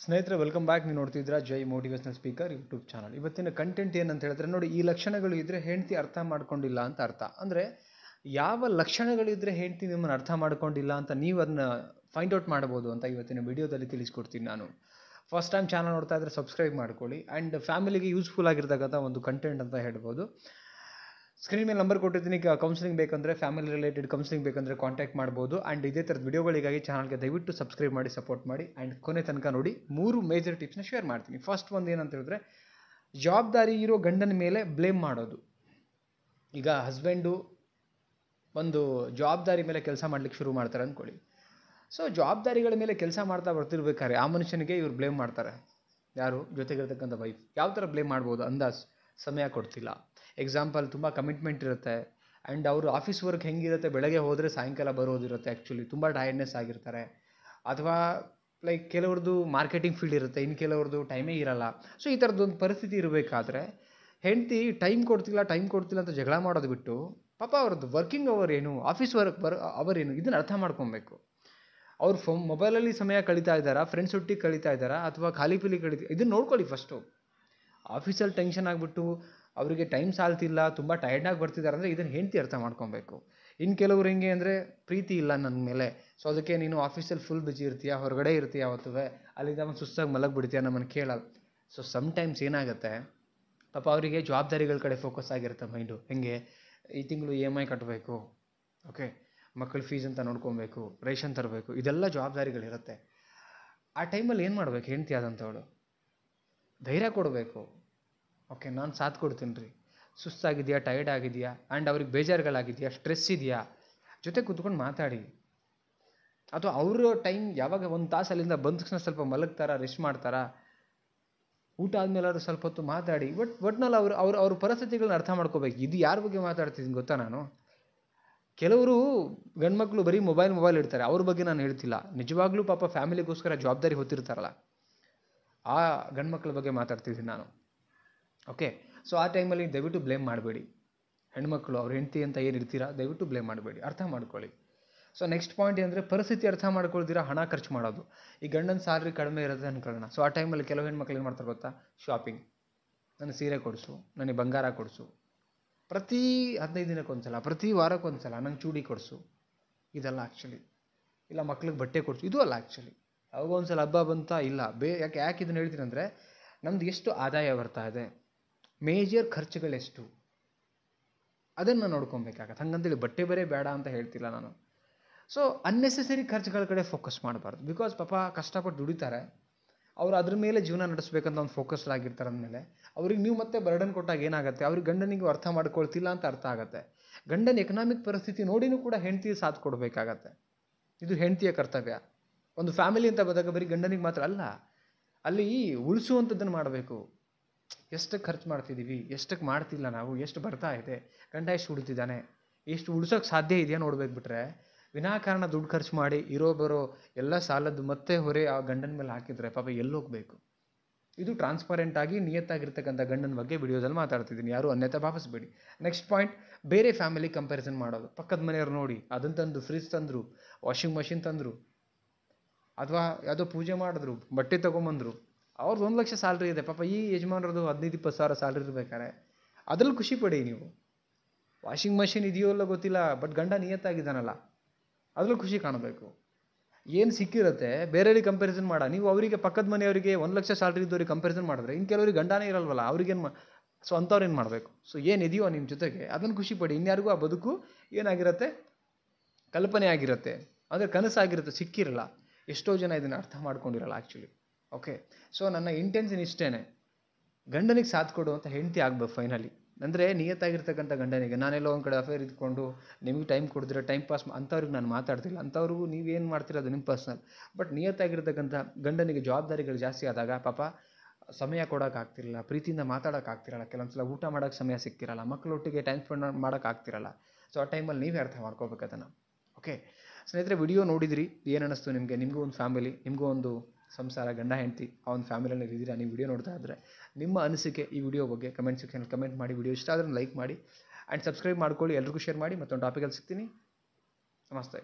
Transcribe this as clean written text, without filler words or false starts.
ಸ್ನೇಹಿತರೆ welcome back. ನೀವು ನೋಡ್ತಿದ್ದೀರಾ ಜೈ ಮೋಟಿವೇಶನಲ್ ಸ್ಪೀಕರ್ ಯೂಟ್ಯೂಬ್ ಚಾನಲ್. ಇವತ್ತಿನ ಕಂಟೆಂಟ್ ಏನಂತ ಹೇಳಿದ್ರೆ ನೋಡಿ, ಈ ಲಕ್ಷಣಗಳು ಇದ್ದರೆ ಹೆಂಡತಿ ಅರ್ಥ ಮಾಡ್ಕೊಂಡಿಲ್ಲ ಅಂತ ಅರ್ಥ. ಅಂದರೆ ಯಾವ ಲಕ್ಷಣಗಳಿದ್ದರೆ ಹೆಂಡತಿ ನಿಮ್ಮನ್ನು ಅರ್ಥ ಮಾಡ್ಕೊಂಡಿಲ್ಲ ಅಂತ ನೀವು ಅದನ್ನ ಫೈಂಡ್ ಔಟ್ ಮಾಡ್ಬೋದು ಅಂತ ಇವತ್ತಿನ ವಿಡಿಯೋದಲ್ಲಿ ತಿಳಿಸ್ಕೊಡ್ತೀನಿ ನಾನು. ಫಸ್ಟ್ ಟೈಮ್ ಚಾನಲ್ ನೋಡ್ತಾ ಇದ್ದರೆ ಸಬ್ಸ್ಕ್ರೈಬ್ ಮಾಡ್ಕೊಳ್ಳಿ ಆ್ಯಂಡ್ ಫ್ಯಾಮಿಲಿಗೆ ಯೂಸ್ಫುಲ್ ಆಗಿರ್ತಕ್ಕಂಥ ಒಂದು ಕಂಟೆಂಟ್ ಅಂತ ಹೇಳ್ಬೋದು. ಸ್ಕ್ರೀನ್ ಮೇಲೆ ನಂಬರ್ ಕೊಟ್ಟಿದ್ದೀನಿ. ಕೌನ್ಸಿಲಿಂಗ್ ಬೇಕಂದರೆ, ಫ್ಯಾಮಿಲಿ ರಿಲೇಟೆಡ್ ಕೌನ್ಸಿಲಿಂಗ್ ಬೇಕಂದರೆ ಕಾಂಟ್ಯಾಕ್ಟ್ ಮಾಡ್ಬೋದು. ಆ್ಯಂಡ್ ಇದೇ ಥರದ ವಿಡಿಯೋಗಳಿಗಾಗಿ ಚಾನಲ್ಗೆ ದಯವಿಟ್ಟು ಸಬ್ಸ್ಕ್ರೈಬ್ ಮಾಡಿ ಸಪೋರ್ಟ್ ಮಾಡಿ ಆ್ಯಂಡ್ ಕೊನೆ ತನಕ ನೋಡಿ. 3 ಮೇಜರ್ ಟಿಪ್ಸ್ನ ಶೇರ್ ಮಾಡ್ತೀನಿ. ಫಸ್ಟ್ ಒಂದು ಏನಂತ ಹೇಳಿದ್ರೆ, ಜವಾಬ್ದಾರಿ ಇರೋ ಗಂಡನ ಮೇಲೆ ಬ್ಲೇಮ್ ಮಾಡೋದು. ಈಗ ಹಸ್ಬೆಂಡು ಒಂದು ಜವಾಬ್ದಾರಿ ಮೇಲೆ ಕೆಲಸ ಮಾಡ್ಲಿಕ್ಕೆ ಶುರು ಮಾಡ್ತಾರೆ ಅಂದ್ಕೊಳ್ಳಿ. ಸೊ ಜವಾಬ್ದಾರಿಗಳ ಮೇಲೆ ಕೆಲಸ ಮಾಡ್ತಾ ಬರ್ತಿರ್ಬೇಕಾದ್ರೆ ಆ ಮನುಷ್ಯನಿಗೆ ಇವ್ರು ಬ್ಲೇಮ್ ಮಾಡ್ತಾರೆ. ಯಾರು ಜೊತೆಗಿರ್ತಕ್ಕಂಥ ವೈಫ್. ಯಾವ ಥರ ಬ್ಲೇಮ್ ಮಾಡ್ಬೋದು? ಅಂದಾಜು ಸಮಯ ಕೊಡ್ತಿಲ್ಲ. ಎಕ್ಸಾಂಪಲ್, ತುಂಬ ಕಮಿಟ್ಮೆಂಟ್ ಇರುತ್ತೆ ಆ್ಯಂಡ್ ಅವರು ಆಫೀಸ್ ವರ್ಕ್ ಹೆಂಗಿರುತ್ತೆ, ಬೆಳಗ್ಗೆ ಹೋದರೆ ಸಾಯಂಕಾಲ ಬರೋದಿರುತ್ತೆ. ಆ್ಯಕ್ಚುಲಿ ತುಂಬ ಟಯರ್ಡ್ನೆಸ್ ಆಗಿರ್ತಾರೆ. ಅಥವಾ ಲೈಕ್ ಕೆಲವ್ರದ್ದು ಮಾರ್ಕೆಟಿಂಗ್ ಫೀಲ್ಡ್ ಇರುತ್ತೆ, ಇನ್ನು ಕೆಲವ್ರದ್ದು ಟೈಮೇ ಇರಲ್ಲ. ಸೊ ಈ ಥರದ್ದೊಂದು ಪರಿಸ್ಥಿತಿ ಇರಬೇಕಾದ್ರೆ ಹೆಂಡತಿ ಟೈಮ್ ಕೊಡ್ತಿಲ್ಲ ಅಂತ ಜಗಳ ಮಾಡೋದು ಬಿಟ್ಟು, ಪಾಪ ಅವ್ರದ್ದು ವರ್ಕಿಂಗ್ ಅವರ್ ಏನು, ಆಫೀಸ್ ವರ್ಕ್ ಅವರ್ ಏನು, ಇದನ್ನು ಅರ್ಥ ಮಾಡ್ಕೊಬೇಕು. ಅವ್ರು ಮೊಬೈಲಲ್ಲಿ ಸಮಯ ಕಳೀತಾ ಇದ್ದಾರಾ, ಫ್ರೆಂಡ್ಸ್ ಒಟ್ಟಿಗೆ ಕಳೀತಾ ಇದ್ದಾರಾ, ಅಥವಾ ಖಾಲಿ ಪೀಲಿ ಇದನ್ನು ನೋಡ್ಕೊಳ್ಳಿ ಫಸ್ಟು. ಆಫೀಸಲ್ಲಿ ಟೆನ್ಷನ್ ಆಗಿಬಿಟ್ಟು ಅವರಿಗೆ ಟೈಮ್ ಸಾಲ್ತಿಲ್ಲ, ತುಂಬ ಟಯರ್ಡಾಗಿ ಬರ್ತಿದ್ದಾರೆ ಅಂದರೆ ಇದನ್ನು ಹೆಂಡತಿ ಅರ್ಥ ಮಾಡ್ಕೊಬೇಕು. ಇನ್ನು ಕೆಲವ್ರು ಹೆಂಗೆ ಅಂದರೆ, ಪ್ರೀತಿ ಇಲ್ಲ ನನ್ನ ಮೇಲೆ, ಸೊ ಅದಕ್ಕೆ ನೀನು ಆಫೀಸಲ್ಲಿ ಫುಲ್ ಬಿಜಿ ಇರ್ತೀಯ, ಹೊರಗಡೆ ಇರ್ತೀಯ, ಅವತ್ತುವೆ ಅಲ್ಲಿಂದ ಸುಸ್ತಾಗಿ ಮಲಗಿಬಿಡ್ತೀಯ, ನಮ್ಮನ್ನು ಕೇಳಲ್ಲ. ಸೊ ಸಮ್ಟೈಮ್ಸ್ ಏನಾಗುತ್ತೆ, ಪಾಪ ಅವರಿಗೆ ಜವಾಬ್ದಾರಿಗಳ ಕಡೆ ಫೋಕಸ್ ಆಗಿರುತ್ತೆ ಮೈಂಡು. ಹೆಂಗೆ, ಈ ತಿಂಗಳು EMI ಕಟ್ಟಬೇಕು, ಓಕೆ, ಮಕ್ಕಳ ಫೀಸ್ ಅಂತ ನೋಡ್ಕೊಬೇಕು, ರೇಷನ್ ತರಬೇಕು, ಇದೆಲ್ಲ ಜವಾಬ್ದಾರಿಗಳಿರುತ್ತೆ. ಆ ಟೈಮಲ್ಲಿ ಏನು ಮಾಡಬೇಕು ಹೆಂಡತಿ ಆದಂಥವಳು? ಧೈರ್ಯ ಕೊಡಬೇಕು. ಓಕೆ, ನಾನು ಸಾಥ್ ಕೊಡ್ತೀನಿ ರೀ, ಸುಸ್ತಾಗಿದೆಯಾ, ಟಯರ್ಡ್ ಆಗಿದೆಯಾ, ಆ್ಯಂಡ್ ಅವ್ರಿಗೆ ಬೇಜಾರುಗಳಾಗಿದೆಯಾ, ಸ್ಟ್ರೆಸ್ ಇದೆಯಾ, ಜೊತೆ ಕೂತ್ಕೊಂಡು ಮಾತಾಡಿ. ಅಥವಾ ಅವರು ಟೈಮ್ ಯಾವಾಗ 1 ತಾಸು ಅಲ್ಲಿಂದ ಬಂದ ತಕ್ಷಣ ಸ್ವಲ್ಪ ಮಲಗ್ತಾರಾ, ರೆಸ್ಟ್ ಮಾಡ್ತಾರಾ, ಊಟ ಆದಮೇಲಾದ್ರೂ ಸ್ವಲ್ಪ ಹೊತ್ತು ಮಾತಾಡಿ. ಒಟ್ನಲ್ಲಿ ಅವ್ರ ಪರಿಸ್ಥಿತಿಗಳನ್ನ ಅರ್ಥ ಮಾಡ್ಕೋಬೇಕು. ಇದು ಯಾರ ಬಗ್ಗೆ ಮಾತಾಡ್ತಿದ್ದೀನಿ ಗೊತ್ತಾ ನಾನು? ಕೆಲವರು ಗಂಡ್ಮಕ್ಳು ಬರೀ ಮೊಬೈಲ್ ಇಡ್ತಾರೆ, ಅವ್ರ ಬಗ್ಗೆ ನಾನು ಹೇಳ್ತಿಲ್ಲ. ನಿಜವಾಗ್ಲೂ ಪಾಪ ಫ್ಯಾಮಿಲಿಗೋಸ್ಕರ ಜವಾಬ್ದಾರಿ ಹೊತ್ತಿರ್ತಾರಲ್ಲ, ಆ ಗಂಡ್ಮಕ್ಳ ಬಗ್ಗೆ ಮಾತಾಡ್ತಿದ್ದೀನಿ ನಾನು. ಓಕೆ, ಸೊ ಆ ಟೈಮಲ್ಲಿ ದಯವಿಟ್ಟು ಬ್ಲೇಮ್ ಮಾಡಬೇಡಿ. ಹೆಣ್ಮಕ್ಳು ಅವ್ರ ಹೆಂಡತಿ ಅಂತ ಏನು ಇರ್ತೀರಾ, ದಯವಿಟ್ಟು ಬ್ಲೇಮ್ ಮಾಡಬೇಡಿ, ಅರ್ಥ ಮಾಡ್ಕೊಳ್ಳಿ. ಸೊ ನೆಕ್ಸ್ಟ್ ಪಾಯಿಂಟ್ ಏನಂದರೆ, ಪರಿಸ್ಥಿತಿ ಅರ್ಥ ಮಾಡ್ಕೊಳ್ತೀರಾ ಹಣ ಖರ್ಚು ಮಾಡೋದು. ಈ ಗಂಡನ ಸ್ಯಾಲ್ರಿ ಕಡಿಮೆ ಇರುತ್ತೆ ಅನ್ಕೊಳ್ಳೋಣ. ಸೊ ಆ ಟೈಮಲ್ಲಿ ಕೆಲವು ಹೆಣ್ಮಕ್ಳು ಏನು ಮಾಡ್ತಾರೆ ಗೊತ್ತಾ? ಶಾಪಿಂಗ್. ನನಗೆ ಸೀರೆ ಕೊಡಿಸು, ನನಗೆ ಬಂಗಾರ ಕೊಡಿಸು, ಪ್ರತಿ 15 ದಿನಕ್ಕೊಂದ್ಸಲ, ಪ್ರತಿ ವಾರಕ್ಕೊಂದ್ಸಲ ನಂಗೆ ಚೂಡಿ ಕೊಡಿಸು. ಇದಲ್ಲ ಆ್ಯಕ್ಚುಲಿ. ಇಲ್ಲ ಮಕ್ಳಿಗೆ ಬಟ್ಟೆ ಕೊಡಿಸು, ಇದು ಅಲ್ಲ ಆ್ಯಕ್ಚುಲಿ. ಅವಾಗ ಒಂದ್ಸಲ ಹಬ್ಬ ಬಂತ ಇಲ್ಲ ಯಾಕೆ ಇದನ್ನು ಹೇಳ್ತೀನಿ ಅಂದರೆ, ನಮ್ದು ಎಷ್ಟು ಆದಾಯ ಬರ್ತಾ ಇದೆ, ಮೇಜರ್ ಖರ್ಚುಗಳೆಷ್ಟು, ಅದನ್ನು ನೋಡ್ಕೊಬೇಕಾಗತ್ತೆ. ಹಂಗಂತೇಳಿ ಬಟ್ಟೆ ಬೇರೆ ಬೇಡ ಅಂತ ಹೇಳ್ತಿಲ್ಲ ನಾನು. ಸೊ ಅನ್ನೆಸೆಸರಿ ಖರ್ಚುಗಳ ಕಡೆ ಫೋಕಸ್ ಮಾಡಬಾರ್ದು. ಬಿಕಾಸ್ ಪಾಪ ಕಷ್ಟಪಟ್ಟು ದುಡಿತಾರೆ, ಅವರು ಅದ್ರ ಮೇಲೆ ಜೀವನ ನಡೆಸಬೇಕಂತ ಒಂದು ಫೋಕಸ್ಡ್ ಆಗಿರ್ತಾರೆ. ಅಂದಮೇಲೆ ಅವ್ರಿಗೆ ನೀವು ಮತ್ತೆ ಬರ್ಡನ್ ಕೊಟ್ಟಾಗ ಏನಾಗುತ್ತೆ, ಅವ್ರಿಗೆ ಗಂಡನಿಗೆ ಅರ್ಥ ಮಾಡ್ಕೊಳ್ತಿಲ್ಲ ಅಂತ ಅರ್ಥ ಆಗುತ್ತೆ. ಗಂಡನ ಎಕನಾಮಿಕ್ ಪರಿಸ್ಥಿತಿ ನೋಡಿನೂ ಕೂಡ ಹೆಂಡತಿ ಸಾಥ್ ಕೊಡಬೇಕಾಗತ್ತೆ. ಇದು ಹೆಂಡತಿಯ ಕರ್ತವ್ಯ. ಒಂದು ಫ್ಯಾಮಿಲಿ ಅಂತ ಬಂದಾಗ ಬರೀ ಗಂಡನಿಗೆ ಮಾತ್ರ ಅಲ್ಲ, ಅಲ್ಲಿ ಉಳಿಸುವಂಥದ್ದನ್ನು ಮಾಡಬೇಕು. ಎಷ್ಟಕ್ಕೆ ಖರ್ಚು ಮಾಡ್ತಿದ್ದೀವಿ, ಎಷ್ಟಕ್ಕೆ ಮಾಡ್ತಿಲ್ಲ ನಾವು, ಎಷ್ಟು ಬರ್ತಾ ಇದೆ, ಗಂಡ ಎಷ್ಟು ಉಳಿತಿದ್ದಾನೆ, ಎಷ್ಟು ಉಳಿಸೋಕ್ಕೆ ಸಾಧ್ಯ ಇದೆಯಾ ನೋಡ್ಬೇಕು. ಬಿಟ್ಟರೆ ವಿನಾಕಾರಣ ದುಡ್ಡು ಖರ್ಚು ಮಾಡಿ ಬರೋ ಎಲ್ಲ ಸಾಲದ್ದು ಮತ್ತೆ ಹೊರೆ ಆ ಗಂಡನ ಮೇಲೆ ಹಾಕಿದರೆ ಪಾಪ ಎಲ್ಲೋಗಬೇಕು. ಇದು ಟ್ರಾನ್ಸ್ಪರೆಂಟ್ ಆಗಿ ನಿಯತ್ತಾಗಿರ್ತಕ್ಕಂಥ ಗಂಡನ ಬಗ್ಗೆ ವಿಡಿಯೋದಲ್ಲಿ ಮಾತಾಡ್ತಿದ್ದೀನಿ, ಯಾರು ಅನ್ಯತಾ ಭಾವಿಸ್ಬೇಡಿ. ನೆಕ್ಸ್ಟ್ ಪಾಯಿಂಟ್, ಬೇರೆ ಫ್ಯಾಮಿಲಿ ಕಂಪ್ಯಾರಿಸನ್ ಮಾಡೋದು. ಪಕ್ಕದ ಮನೆಯವ್ರು ನೋಡಿ, ಅದನ್ನು ತಂದು ಫ್ರಿಜ್ ತಂದರು, ವಾಷಿಂಗ್ ಮಷಿನ್ ತಂದರು, ಅಥವಾ ಯಾವುದೋ ಪೂಜೆ ಮಾಡಿದ್ರು, ಬಟ್ಟೆ ತೊಗೊಂಬಂದರು. ಅವ್ರದ್ದು 1 ಲಕ್ಷ ಸ್ಯಾಲ್ರಿ ಇದೆ, ಪಾಪ ಈ ಯಜಮಾನರದು 15-20 ಸಾವಿರ ಸ್ಯಾಲ್ರಿ ಇರಬೇಕಾರೆ ಅದ್ರಲ್ಲಿ ಖುಷಿ ಪಡಿ ನೀವು. ವಾಷಿಂಗ್ ಮಷಿನ್ ಇದೆಯೋ ಇಲ್ಲ ಗೊತ್ತಿಲ್ಲ, ಬಟ್ ಗಂಡ ನಿಯತ್ತಾಗಿದ್ದಾನಲ್ಲ, ಅದ್ರಲ್ಲಿ ಖುಷಿ ಕಾಣಬೇಕು. ಏನು ಸಿಕ್ಕಿರುತ್ತೆ ಬೇರೆಯವ್ರಿಗೆ ಕಂಪ್ಯಾರಿಸನ್ ನೀವು ಅವರಿಗೆ, ಪಕ್ಕದ ಮನೆಯವರಿಗೆ 1 ಲಕ್ಷ ಸ್ಯಾಲ್ರಿ ಇದ್ದವ್ರಿಗೆ ಕಂಪ್ಯಾರಿಸನ್ ಮಾಡಿದ್ರೆ ಇನ್ನು ಕೆಲವರಿಗೆ ಗಂಡನೇ ಇರಲ್ವಲ್ಲ, ಅವ್ರಿಗೇನು ಸೊ ಅಂಥವ್ರು ಏನು ಮಾಡಬೇಕು? ಸೊ ಏನಿದೆಯೋ ನಿಮ್ಮ ಜೊತೆಗೆ ಅದನ್ನು ಖುಷಿ ಪಡಿ. ಇನ್ಯಾರಿಗೂ ಆ ಬದುಕು ಏನಾಗಿರುತ್ತೆ, ಕಲ್ಪನೆ ಆಗಿರುತ್ತೆ, ಅಂದರೆ ಕನಸಾಗಿರುತ್ತೆ, ಸಿಕ್ಕಿರಲ್ಲ. ಎಷ್ಟೋ ಜನ ಇದನ್ನು ಅರ್ಥ ಮಾಡ್ಕೊಂಡಿರಲ್ಲ ಆ್ಯಕ್ಚುಲಿ. ಓಕೆ, ಸೊ ನನ್ನ ಇಂಟೆನ್ಷನ್ ಇಷ್ಟೇ, ಗಂಡನಿಗೆ ಸಾಥ್ ಕೊಡು ಅಂತ ಹೆಂಡತಿ ಆಗಬೇಕು ಫೈನಲಿ. ಅಂದರೆ ನಿಯತ್ತಾಗಿರ್ತಕ್ಕಂಥ ಗಂಡನಿಗೆ. ನಾನೆಲ್ಲೋ ಒಂದು ಕಡೆ ಅಫೇರ್ ಇದ್ಕೊಂಡು ನಿಮಗೆ ಟೈಮ್ ಕೊಡಿದ್ರೆ ಟೈಮ್ ಪಾಸ್ ಅಂಥವ್ರಿಗೆ ನಾನು ಮಾತಾಡ್ತಿಲ್ಲ. ಅಂಥವ್ರಿಗೂ ನೀವೇನು ಮಾಡ್ತಿರೋದು ನಿಮ್ಮ ಪರ್ಸ್ನಲ್. ಬಟ್ ನಿಯತ್ತಾಗಿರ್ತಕ್ಕಂಥ ಗಂಡನಿಗೆ ಜವಾಬ್ದಾರಿಗಳು ಜಾಸ್ತಿ ಆದಾಗ ಪಾಪ ಸಮಯ ಕೊಡೋಕ್ಕಾಗ್ತಿರಲ್ಲ, ಪ್ರೀತಿಯಿಂದ ಮಾತಾಡೋಕ್ಕಾಗ್ತಿರಲ್ಲ, ಕೆಲವೊಂದು ಸಲ ಊಟ ಮಾಡೋಕ್ಕೆ ಸಮಯ ಸಿಕ್ತಿರಲ್ಲ, ಮಕ್ಕಳೊಟ್ಟಿಗೆ ಟೈಮ್ ಸ್ಪೆಂಡ್ ಮಾಡೋಕ್ಕಾಗ್ತಿರಲ್ಲ. ಸೊ ಆ ಟೈಮಲ್ಲಿ ನೀವೇ ಅರ್ಥ ಮಾಡ್ಕೋಬೇಕು ಅದನ್ನು. ಓಕೆ ಸ್ನೇಹಿತರೆ, ವಿಡಿಯೋ ನೋಡಿದ್ರಿ, ಏನು ಅನ್ನಿಸ್ತು ನಿಮಗೆ? ನಿಮಗೂ ಒಂದು ಫ್ಯಾಮಿಲಿ, ನಿಮಗೂ ಒಂದು ಸಂಸಾರ, ಗಂಡ ಹೆಂಡತಿ, ಆ ಒಂದು ಫ್ಯಾಮಿಲಿಯಲ್ಲಿ ಇದ್ದೀರಾ. ನೀವು ವಿಡಿಯೋ ನೋಡ್ತಾ ಇದ್ದರೆ ನಿಮ್ಮ ಅನಿಸಿಕೆ ಈ ವಿಡಿಯೋ ಬಗ್ಗೆ ಕಮೆಂಟ್ ಸೆಕ್ಷನಲ್ಲಿ ಕಮೆಂಟ್ ಮಾಡಿ. ವಿಡಿಯೋ ಇಷ್ಟ ಆದರೆ ಲೈಕ್ ಮಾಡಿ ಆ್ಯಂಡ್ ಸಬ್ಸ್ಕ್ರೈಬ್ ಮಾಡ್ಕೊಳ್ಳಿ. ಎಲ್ರಿಗೂ ಶೇರ್ ಮಾಡಿ. ಮತ್ತೊಂದು ಟಾಪಿಕಲ್ಲಿ ಸಿಗ್ತೀನಿ. ನಮಸ್ತೆ.